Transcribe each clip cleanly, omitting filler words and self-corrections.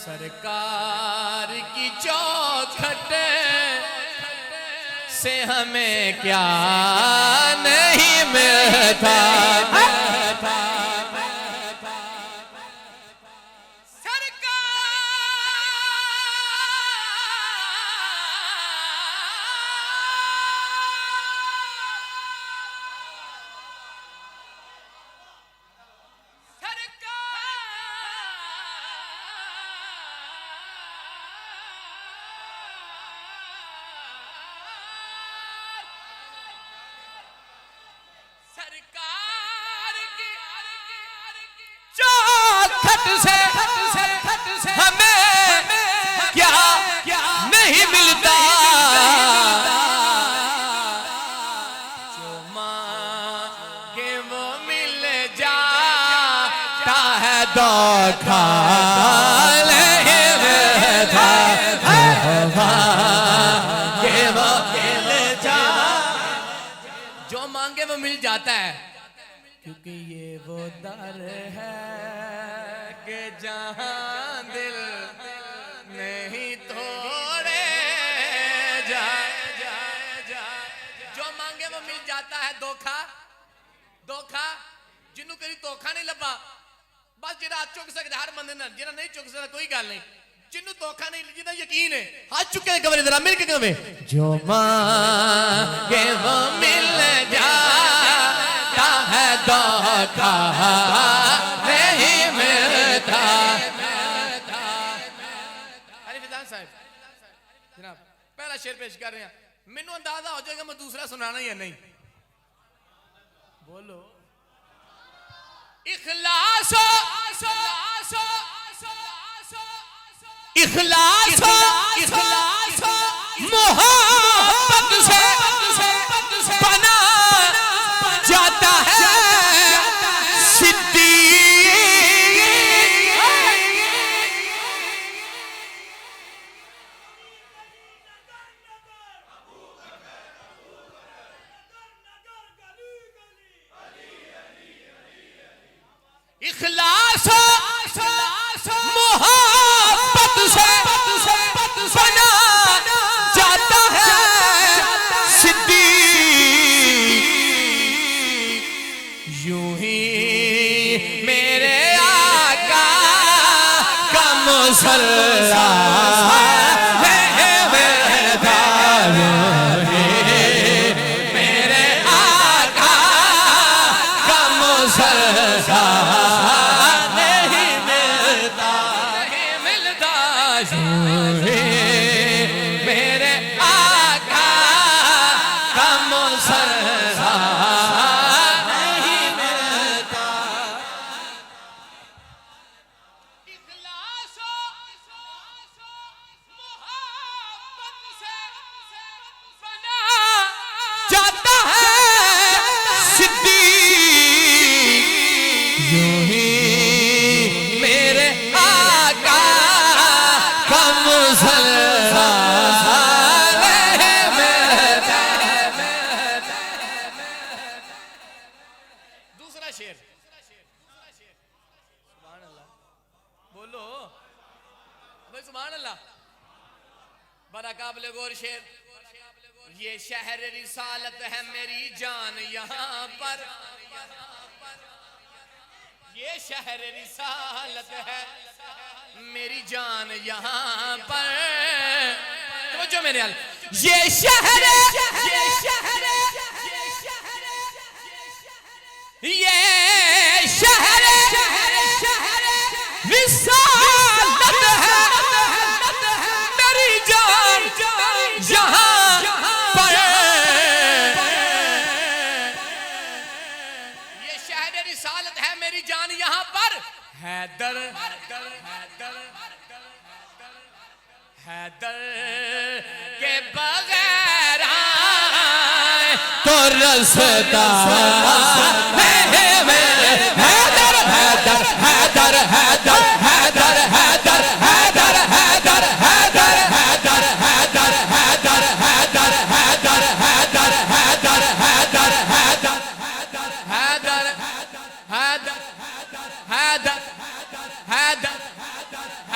सरकार की चौखट से हमें क्या नहीं मिलता। सरकार की चौखट से हमें क्या नहीं मिलता। जो मांगे वो मिल जाता है, धोखा नहीं मिलता। जो मांगे वो मिल जाता है, क्योंकि ये वो दर है कि जहां दिल नहीं तोड़े जाए। जो मांगे वो मिल जाता है, धोखा जिन्हों कभी धोखा नहीं लभा, बस जिहड़ा चुक सकता हर बंदे नाल, जिहड़ा नहीं चुक सकता कोई गल नहीं। जिन्हों धोखा नहीं, जिन्हें यकीन है, हाथ चुके कमरे जरा मिल के कमे। जो मांगे वो मिल जाता है, धोखा नहीं मिलता। अरे विधान साहब जनाब पहला शेर पेश कर रहे हैं, मैनू अंदाजा हो जाएगा मैं दूसरा सुनाना या नहीं। बोलो। इखलास मोहब्बत से बना जाता है सिद्दीक। इखलास मोहब्बत से बना जाता है सिद्दीक। यूं ही मेरे आका का मुसल्ला मेरे आका का मुसल्ला मेरे आका का मुसल्ला नहीं मिलता। इखलास मोहब्बत से बना जाता है सिद्दीक। यूं ही मेरे आका का मुसल्ला शेर। सुभान अल्लाह बोलो भाई, सुभान अल्लाह। बड़ा काबिल गौर शेर। ये शहर रिसालत है मेरी जान यहाँ पर, ये शहर रिसालत है मेरी जान यहाँ पर। तो जो मेरे हाल ये शहर रिसालत है मेरी जान यहाँ पर। ये शहर रिसालत है मेरी जान यहाँ पर। हैदर के बगैर तो रसता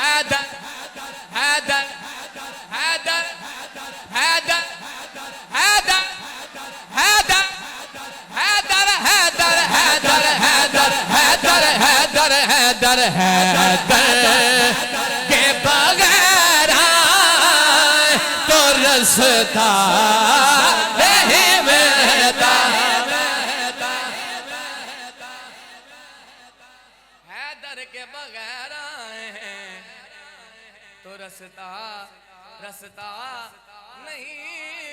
हैदर है दर के बगैर तो रसता नहीं मिलता है दर के बगैर तो रसता रसता नहीं